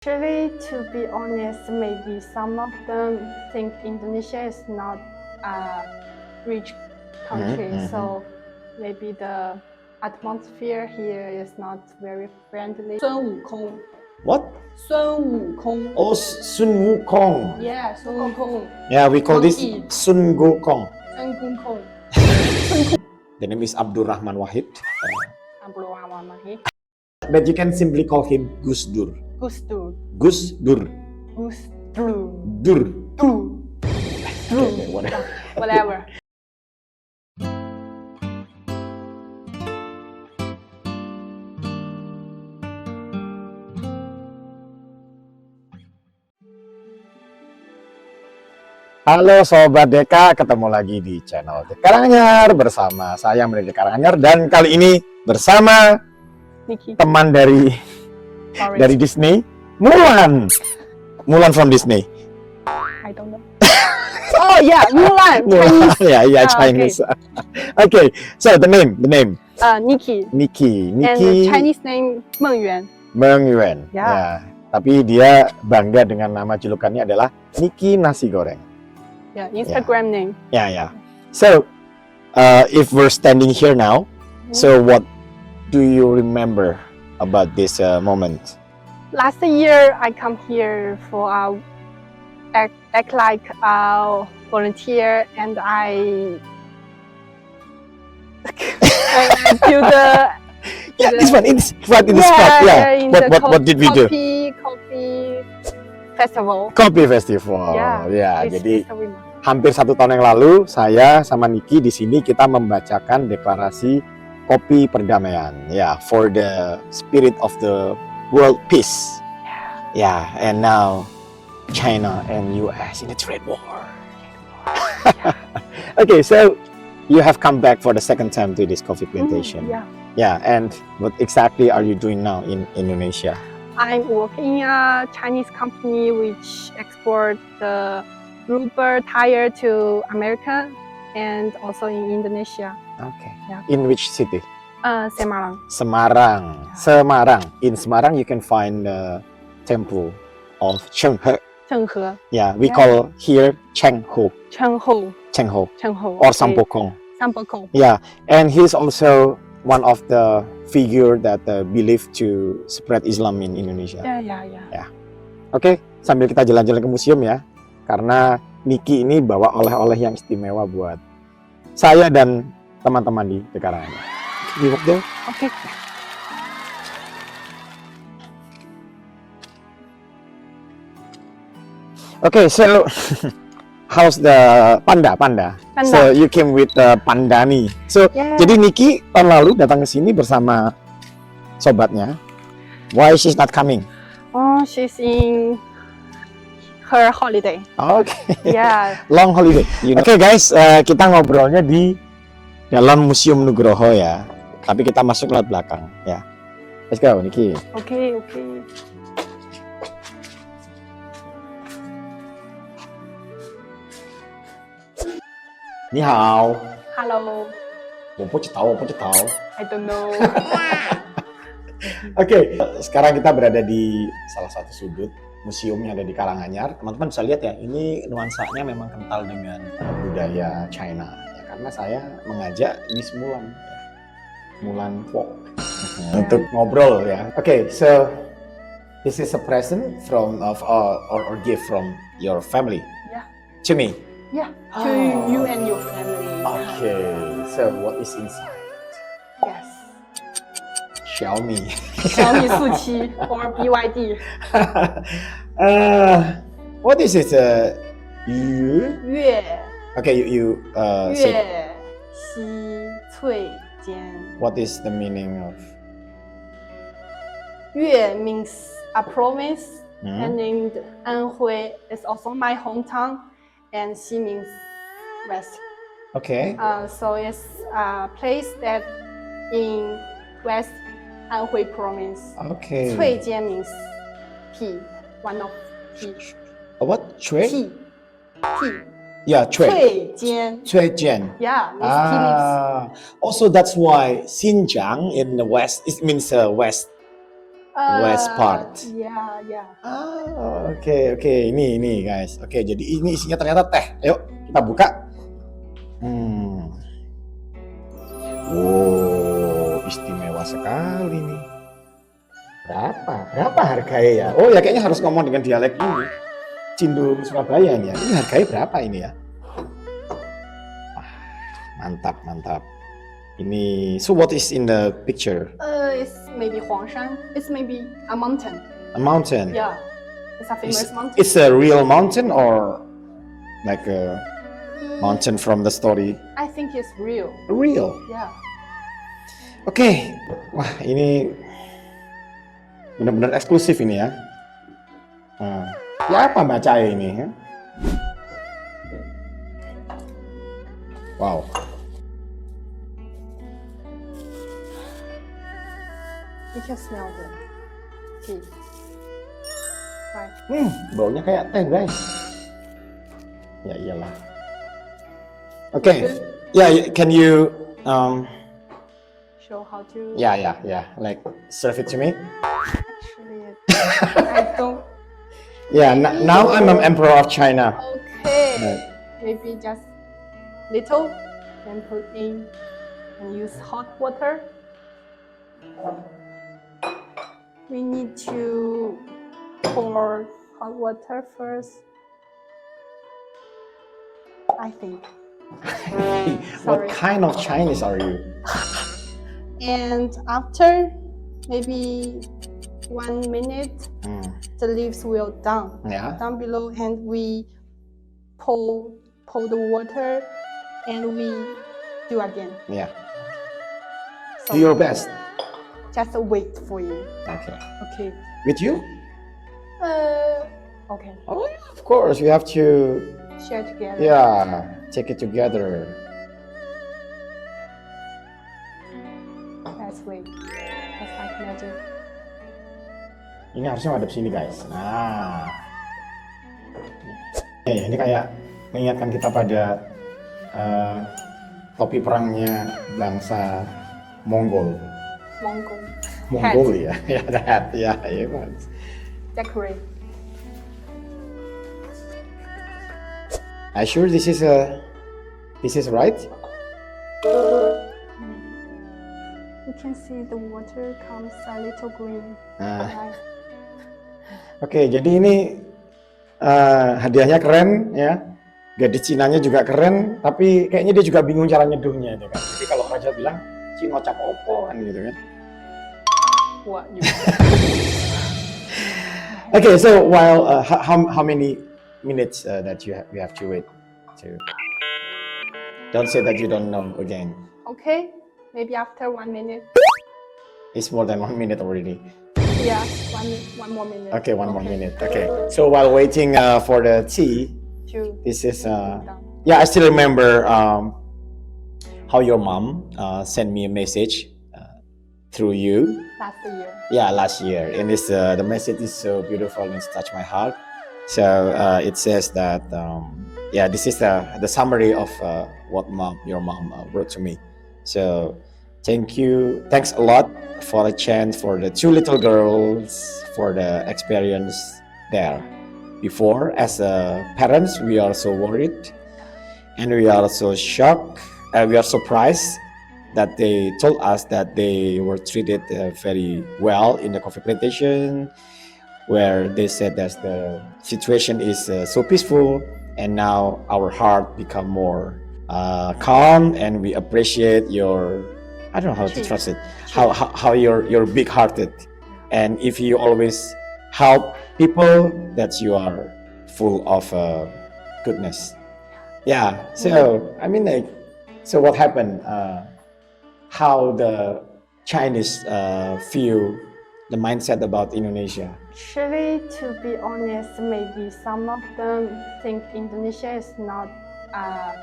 Actually, to be honest, maybe some of them think Indonesia is not a rich country, so maybe the atmosphere here is not very friendly. 孙悟空 What? 孙悟空 Oh, Sun Wukong. Yeah, 孙悟空 Yeah, we call this Monkey. Sun Gokong. 孙悟空 The name is Abdul Rahman Wahid. Abdullah But you can simply call him Gus Dur. Gus Dur Gus Dur. Gus Dur Dur. Dur Okay, whatever. whatever. Halo Sobat Deka, ketemu lagi di channel Karanganjar bersama saya Bule Karanganjar, dan kali ini bersama Nikki. teman dari Disney, Mulan from Disney. I don't know. Oh yeah, Mulan. Chinese. Yeah, Chinese. Okay, so the name. Nikki. And the Chinese name Mengyuan. Mengyuan. Yeah. Ya, tapi dia bangga dengan nama julukannya adalah Nikki Nasi Goreng. Yeah, Instagram name. Yeah. So, if we're standing here now, so what do you remember about this moment? Last year, I come here for act like a volunteer, and I do the It's fun. It's fun in the spot. Yeah. What did we do? Coffee festival. Kopi Festival. Ya, It's jadi festival. hampir 1 tahun yang lalu saya sama Nikki di sini kita membacakan deklarasi kopi perdamaian. Ya, for the spirit of the world peace. Yeah, and now China and US in a trade war. Okay, so you have come back for the second time to this coffee plantation. Yeah, and what exactly are you doing now in Indonesia? I'm working in a Chinese company which export the rubber tire to America and also in Indonesia. Okay. Yeah. In which city? Semarang. Semarang. In Semarang, you can find the temple of Chenghe. Chenghe. Yeah, we call here Chengho or Sampokong. Sampokong. Yeah, and he's also one of the figure that believed to spread Islam in Indonesia. Yeah. Oke, sambil kita jalan-jalan ke museum ya, karena Nikki ini bawa oleh-oleh yang istimewa buat saya dan teman-teman di Karanganjar. We walk there? Okay. Okay, so how's the panda? So you came with Pandani. So jadi Nikki tahun lalu datang ke sini bersama sobatnya. Why she's not coming? Oh, she's in her holiday. Okay. Yeah. Long holiday. Okay guys, kita ngobrolnya di dalam Museum Nugroho ya. Tapi kita masuk lewat belakang ya. Let's go, Nikki. Okay. Ni hao. Hello. 我不知道. I don't know. Oke, sekarang kita berada di salah satu sudut museum yang ada di Karanganjar. Teman-teman bisa lihat ya, ini nuansanya memang kental dengan budaya China. Ya, karena saya mengajak Miss Mulan, Mulan Walk, untuk ngobrol ya. Oke, so this is a present from or gift from your family. Yeah. To me. Yeah. To you and your family. Okay, so what is inside? Yes. Xiaomi 47or BYD. What is it? 月. Okay, you say. 月西翠间. What is the meaning of? 月 means a promise, and in Anhui is also my hometown, and Xi means west. Okay. So it's a place that in West Anhui province. Okay. 翠间 means tea, one of tea. What? Chui? Tea. Yeah, Chui. 翠间. Chui Jian. Yeah, it's tea leaves. Also, that's why Xinjiang in the west, it means west. West part. Yeah. Oke. Ini guys. Oke, jadi ini isinya ternyata teh. Ayo kita buka. Wow, istimewa sekali nih. Berapa harganya ya? Oh ya, kayaknya harus ngomong dengan dialek ini. Cindo Surabaya nih ya. Ini harganya berapa ini ya? Mantap. Ini, so what is in the picture? It's maybe Huangshan. It's maybe a mountain. A mountain? Yeah. It's a famous mountain. It's a real mountain or like a mountain from the story? I think it's real. Real? Yeah. Oke. Wah, ini benar-benar eksklusif ini ya. Siapa baca ini? Ya? Wow. You can smell the tea. Right. Baunya kayak teh guys. Ya iyalah. Oke. Yeah, can you show how to? Yeah. Like serve it to me. Actually, I don't. Yeah. Now I'm an emperor of China. Okay. Right. Maybe just little, and put in, and use hot water. We need to pour hot water first. I think. What kind of Chinese are you? And after maybe 1 minute, the leaves will down below, and we pour the water, and we do again. Yeah. So do your best. Just wait for you. Okay. With you? Okay. Oh, yeah, of course. You have to share together. Yeah, take it together. That's sweet. That's like magic. Ini harusnya madep sini guys. Nah, ini kayak mengingatkan kita pada topi perangnya bangsa Mongol. Mongolia. Yeah, that. Yeah. Decorate. Are you sure this is right? You can see the water comes a little green. Oke, jadi ini hadiahnya keren ya. Gadis Cinanya juga keren, tapi kayaknya dia juga bingung cara nyeduhnya itu kan. Jadi kalau raja bilang, "Cino cap opo" kan gitu kan. What you Okay, so while how many minutes that we have to wait to? Don't say that you don't know again. Okay, maybe after 1 minute. It's more than 1 minute already. Yeah, one more minute. Okay, one more minute. Okay, so while waiting for the tea, this is I still remember how your mom sent me a message through you. Last year. Yeah, last year, and this the message is so beautiful and it's touched my heart. So it says that this is the summary of what your mom wrote to me. So thanks a lot for the chance for the 2 little girls for the experience there. Before, as parents, we are so worried and we are so shocked. We are surprised that they told us that they were treated very well in the coffee plantation, where they said that the situation is so peaceful, and now our heart become more calm, and we appreciate your, I don't know how to translate, how you're big-hearted, and if you always help people, that you are full of goodness. Yeah. So I mean, like, so what happened? How the Chinese feel the mindset about Indonesia? Actually, to be honest, maybe some of them think Indonesia is not a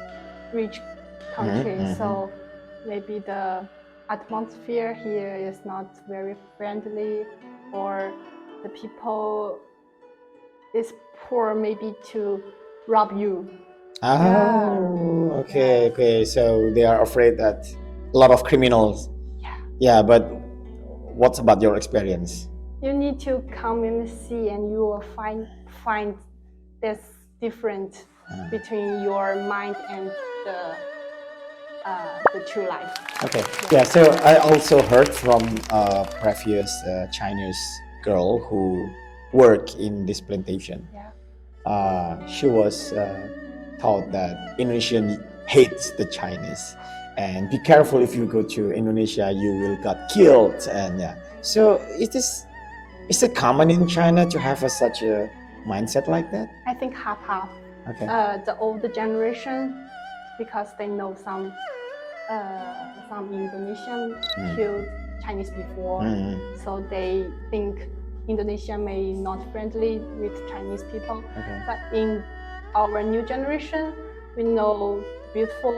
rich country, so maybe the atmosphere here is not very friendly, or the people is poor, maybe to rob you. Okay. So they are afraid that a lot of criminals. Yeah, but what's about your experience? you need to come and see, and you will find this difference between your mind and the true life. Okay. Yeah. So I also heard from a previous Chinese girl who worked in this plantation. Yeah. She was taught that Indonesian hates the Chinese, and be careful if you go to Indonesia, you will get killed. And yeah. So is it common in China to have such a mindset like that? I think half. Okay. The older generation, because they know some Indonesian killed Chinese before, so they think Indonesia may not friendly with Chinese people. Okay. But in our new generation, we know beautiful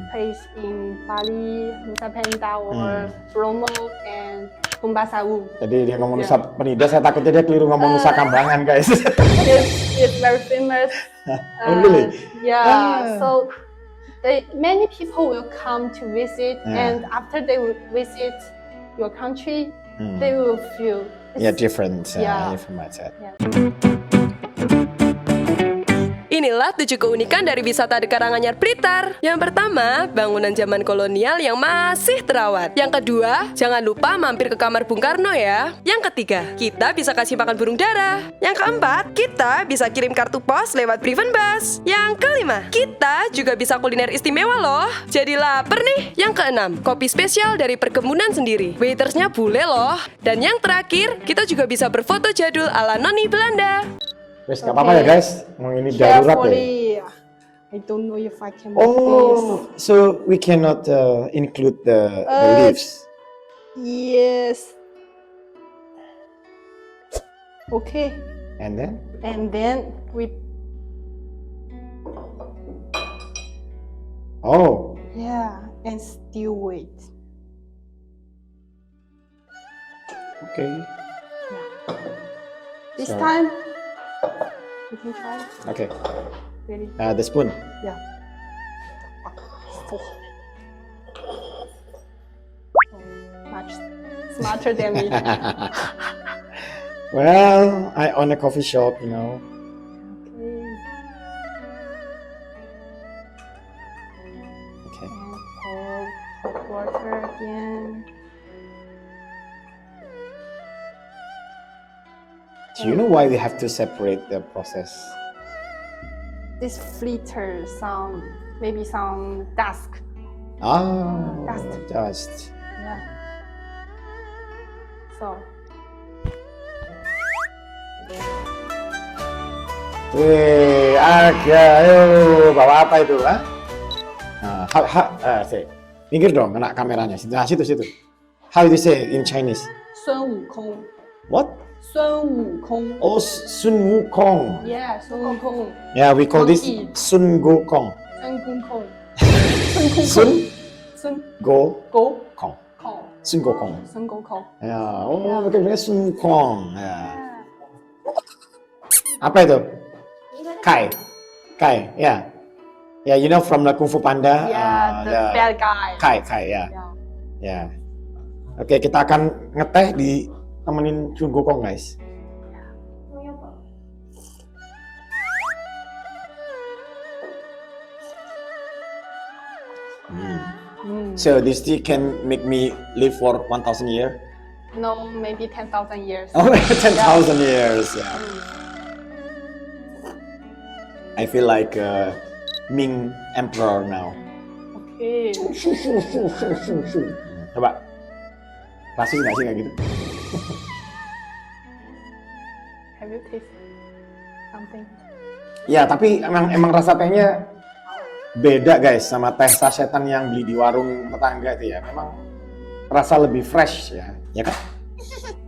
place in Bali, Nusa Penida, or Bromo and Tumbasawu. Tadi dia ngomong Nusa Penida, saya takutnya dia keliru ngomong Nusa Kambangan, guys. It's very famous. Oh, really? Yeah. So many people will come to visit, and after they will visit your country, they will feel different different mindset. Yeah. Inilah 7 keunikan dari wisata di Karanganjar Blitar. Yang pertama, bangunan zaman kolonial yang masih terawat. Yang kedua, jangan lupa mampir ke kamar Bung Karno ya. Yang ketiga, kita bisa kasih makan burung dara. Yang keempat, kita bisa kirim kartu pos lewat Priven Bus. Yang kelima, kita juga bisa kuliner istimewa loh. Jadi lapar nih. Yang keenam, kopi spesial dari perkebunan sendiri. Waitersnya bule loh. Dan yang terakhir, kita juga bisa berfoto jadul ala noni Belanda. Wes, nggak apa-apa ya guys, mau ini darurat ya. I don't know if I can make this. So we cannot include the leaves. Yes. Okay. And then we. Oh. Yeah, and still wait. Okay. Yeah. This time. You can try. Okay. Ready? The spoon. Yeah. Much smarter than me. Well, I own a coffee shop, you know. Okay. And pour hot water again. Do you know why we have to separate the process? This filter maybe some dust. Dust. Yeah. So. Wih, ayo bawa apa itu, ha? Minggir dong, kena kameranya. Nah, situ. How do you say in Chinese? 孙悟空. What? 孙悟空. Oh, Sun Wukong. Yeah, 孙悟空. Yeah, we call this Monkey. Sun Gokong. 孙悟空. Sun Gokong. Sun Gokong. 孙悟空. Ya, mereka bilangnya Sun Wukong. Ya. Apa itu? Kai, ya. Yeah, you know from the Kung Fu Panda. Yeah, the bad guy. Kai, ya. Ya. Oke, kita akan ngeteh di temenin Sun Gokong, guys. So this tea can make me live for 1,000 years? No, maybe 10,000 years. Oh, 10,000 years. Yeah. I feel like Ming Emperor now. Okay. Coba. Klasik nggak sih kayak gitu? Have you tasted something? Ya, tapi emang rasa tehnya beda guys sama teh sasetan yang beli di warung tetangga itu ya. Memang rasa lebih fresh ya kan?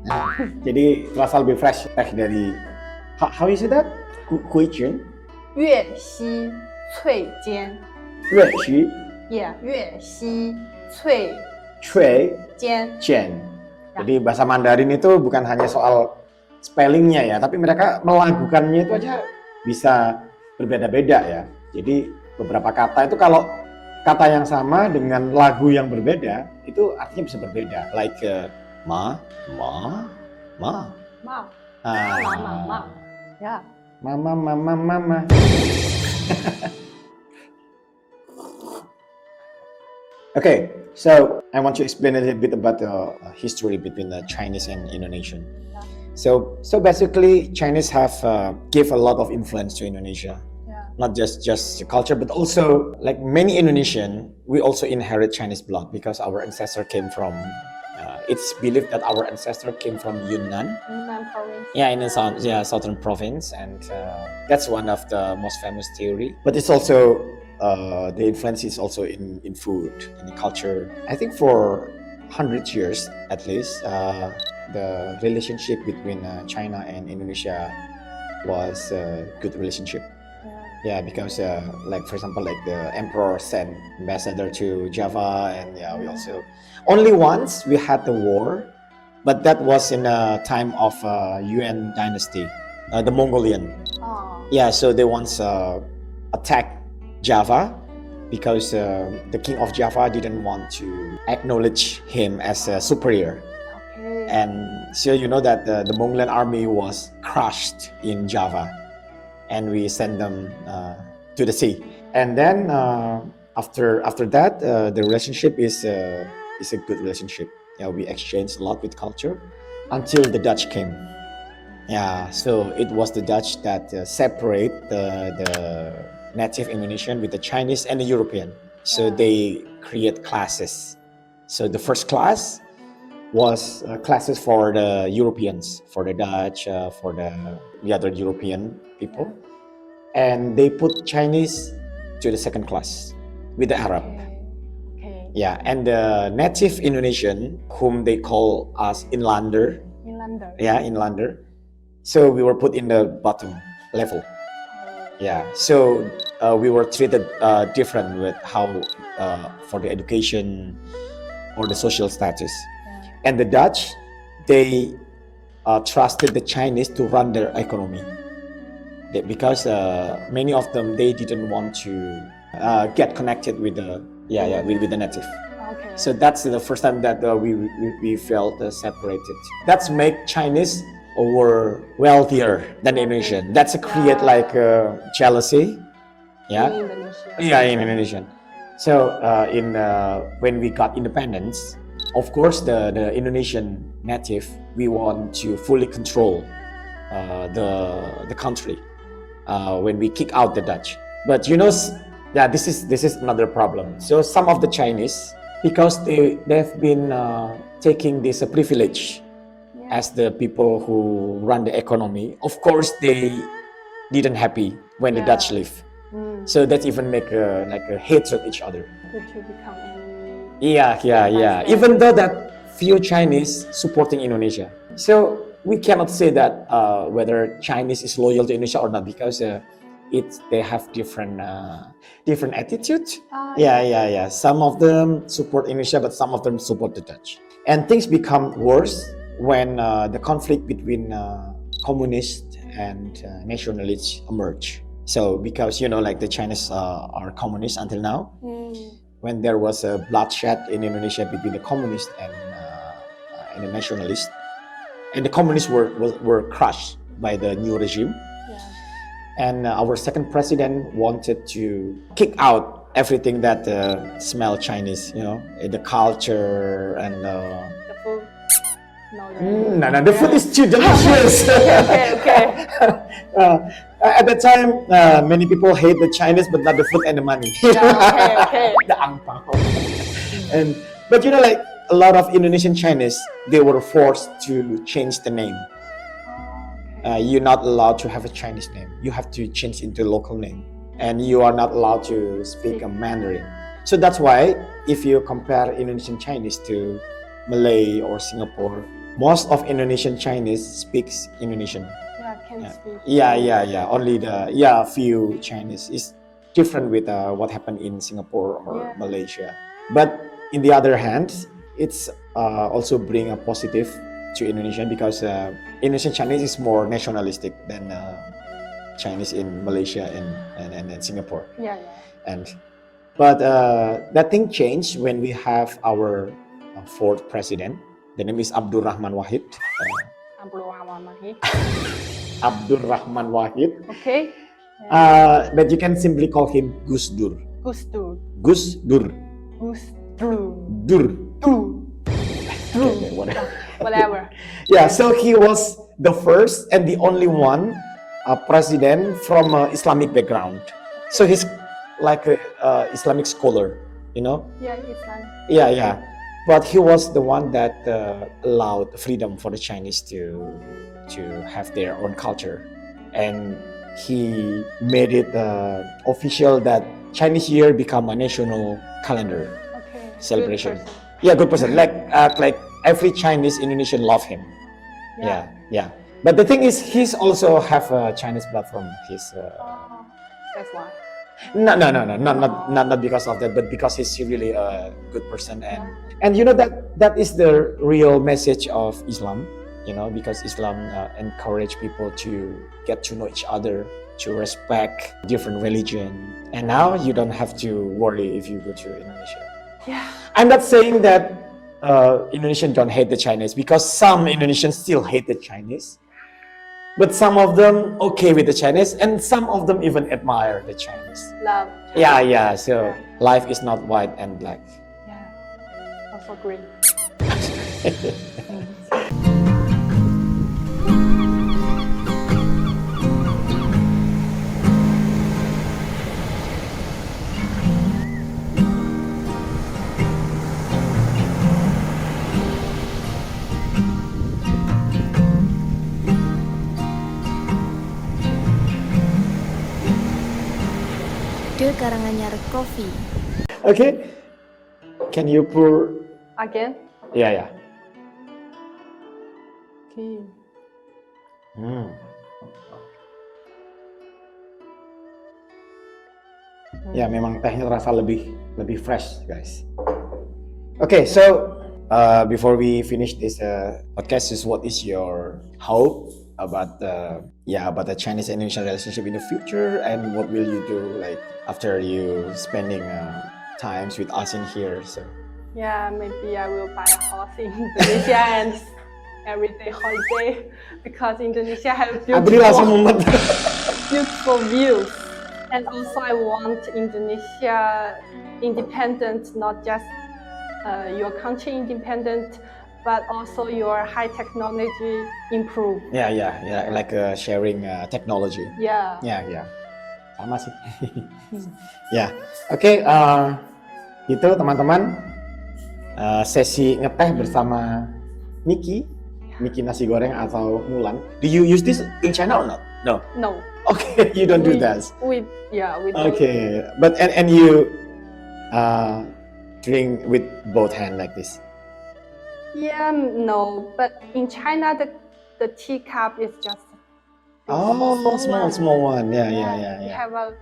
Nah, jadi rasa lebih fresh teh dari how is it that? Kuichen? 粤西脆尖. 粤西 Yeah, 粤西脆尖. Jadi bahasa Mandarin itu bukan hanya soal spellingnya ya, tapi mereka melakukannya itu aja bisa berbeda-beda ya. Jadi beberapa kata itu kalau kata yang sama dengan lagu yang berbeda itu artinya bisa berbeda. Like Ma. Ma. Ah. Ma. Yeah. Mama. Okay, so I want to explain a little bit about the history between the Chinese and Indonesian. Yeah. So basically, Chinese have give a lot of influence to Indonesia. Yeah. Not just the culture, but also like many Indonesian, we also inherit Chinese blood because our ancestor came from. It's believed that our ancestor came from Yunnan. Yunnan province. Yeah, in the southern province, and that's one of the most famous theory. But it's also the influence is also in food, in the culture. I think for 100 years at least, the relationship between China and Indonesia was a good relationship. Yeah, because like for example, like the emperor sent ambassador to Java, and yeah, we also only once we had the war, but that was in a time of Yuan dynasty, the Mongolian. Oh. Yeah, so they once attacked Java because the king of Java didn't want to acknowledge him as a superior. Okay. And so you know that the Mongolian army was crushed in Java, and we sent them to the sea. And then after that, the relationship is a good relationship. Yeah, we exchanged a lot with culture until the Dutch came. Yeah, so it was the Dutch that separate the native Indonesian with the Chinese and the European. So they create classes. So the first class was classes for the Europeans, for the Dutch, for the other European people. And they put Chinese to the second class with the Arab. Okay. Yeah, and the native Indonesian, whom they call us Inlander. Inlander. Yeah, Inlander. So we were put in the bottom level. Yeah, so we were treated different with how for the education or the social status. Yeah. And the Dutch, they trusted the Chinese to run their economy. Because many of them, they didn't want to get connected with the with the native. Okay. So that's the first time that we felt separated. That's make Chinese were wealthier than Indonesian. That's a create like jealousy. Yeah. In Indonesia. Yeah, in Indonesian. So when we got independence, of course the Indonesian native, we want to fully control the country when we kick out the Dutch. But you know, this is another problem. So some of the Chinese, because they've been taking this privilege as the people who run the economy. Of course, they didn't happy when the Dutch leave. So that even make like a hatred each other. To become enemy. Yeah. Even though that few Chinese supporting Indonesia. So we cannot say that whether Chinese is loyal to Indonesia or not, because they have different attitude. Yeah. Some of them support Indonesia, but some of them support the Dutch. And things become worse when the conflict between communists and nationalists emerge. So because you know, like the Chinese are communists until now. When there was a bloodshed in Indonesia between the communists and the nationalists, and the communists were crushed by the new regime. And our second president wanted to kick out everything that smelled Chinese, you know, the culture and the food. No, the food is too delicious. Okay. At that time, many people hate the Chinese, but not the food and the money. Okay. The angpao. But you know, like a lot of Indonesian Chinese, they were forced to change the name. You're not allowed to have a Chinese name. You have to change into a local name, and you are not allowed to speak a Mandarin. So that's why if you compare Indonesian Chinese to Malay or Singapore, most of Indonesian Chinese speaks Indonesian. Can speak. Yeah. Only the few Chinese is different with what happened in Singapore or Malaysia. But in the other hand, it's also bring a positive to Indonesian, because Indonesian Chinese is more nationalistic than Chinese in Malaysia and Singapore. Yeah. But that thing changed when we have our fourth president. The name is Abdul Rahman Wahid. Abdurrahman Wahid. Abdurrahman Wahid. Okay. But you can simply call him Gus Dur. Gus Dur. Gus Dur. Gus Dur. Dur. Okay, whatever. Yeah, so he was the first and the only one president from Islamic background. So he's like a Islamic scholar, you know? Yeah, Islam. Yeah. But he was the one that allowed freedom for the Chinese to have their own culture, and he made it official that Chinese Year become a national calendar celebration. Good person. Like every Chinese Indonesian love him. Yeah. But the thing is, he's also have a Chinese blood from his. That's why. No, not because of that, but because he's really a good person, and you know that is the real message of Islam, you know, because Islam encourage people to get to know each other, to respect different religion, and now you don't have to worry if you go to Indonesia. Yeah. I'm not saying that Indonesians don't hate the Chinese, because some Indonesians still hate the Chinese. But some of them okay with the Chinese, and some of them even admire the Chinese. Love. Yeah. So life is not white and black. Yeah. Also agree. Karanganjar coffee. Okay. Can you pour? Again? Yeah. Okay. Ya, memang tehnya terasa lebih fresh, guys. Okay, so before we finish this podcast, what is your hope about the Chinese and Indonesian relationship in the future, and what will you do like after you spending times with us in here? So yeah, maybe I will buy a house in Indonesia and everyday holiday, because Indonesia has beautiful views, and also I want Indonesia independent, not just your country independent, but also your high technology improve. Yeah, like sharing technology. Yeah. Sama sih. Ya, oke, itu teman-teman sesi ngeteh bersama Miki nasi goreng atau Mulan. Do you use this in China or not? No. Okay, you don't do that. We Okay, but and you drink with both hands like this. Yeah, no, but in China the teacup is just small one. Yeah. We have a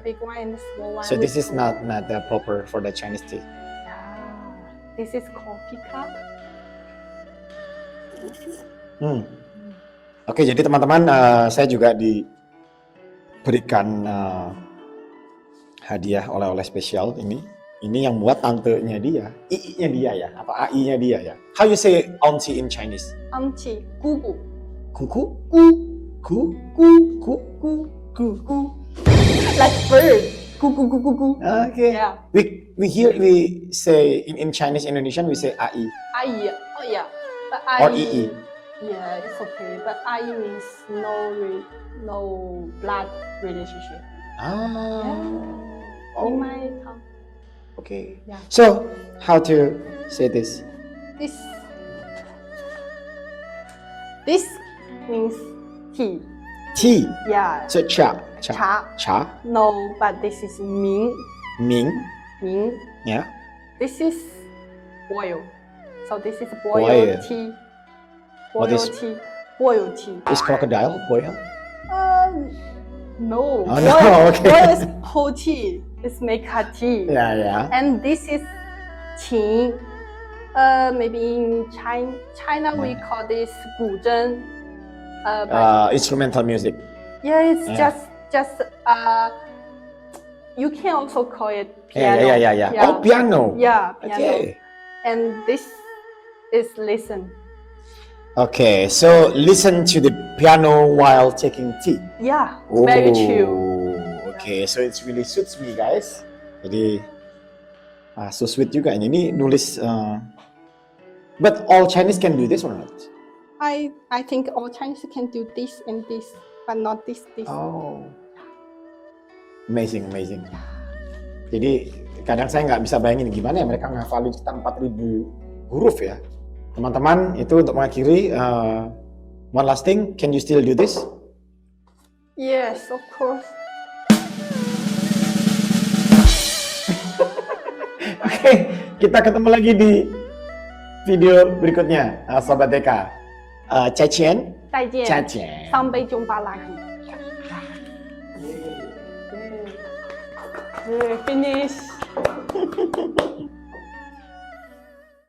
big one and a small one. So this is not proper for the Chinese tea. Yeah, this is coffee cup. Oke, jadi teman-teman, saya juga diberikan hadiah oleh-oleh spesial ini. Ini yang buat tantenya dia, ii-nya dia ya, atau ai-nya dia ya. How you say auntie in Chinese? Auntie, gugu. Kuku? Gu. Like bird. Gugu. Okay. Yeah. We say in Chinese Indonesian we say ai. Ai. Oh yeah. But ai. Or ii. Yeah, it's okay. But ai means no blood relationship. Oh. In my tongue. Okay. Yeah. So, how to say this? This means tea. Tea. Yeah. So cha. No, but this is Ming. Ming. Yeah. This is boil. So this is Boil. boiled tea. What is- Boiled tea. Is crocodile boil? No. Oh, no, okay. Boil is whole tea. It's make a tea. Yeah. And this is qing. Maybe in China we call this 古筝. Instrumental music. Yeah, it's Yeah. just you can also call it piano. Yeah. Oh, piano. Yeah, piano. Okay. And this is listen. Okay, so listen to the piano while taking tea. Yeah, very chill. Okay, so it really suits me, guys. Jadi so sweet juga ini. Ini nulis. But all Chinese can do this or not? I think all Chinese can do this and this, but not this. Oh, amazing. Jadi kadang saya nggak bisa bayangin gimana ya mereka ngafalin kita 4.000 huruf ya. Teman-teman, itu untuk mengakhiri, one last thing, can you still do this? Yes, of course. Oke, kita ketemu lagi di video berikutnya, Sobat TK. 再见。再见。再见。sampai jumpa lagi. Finish.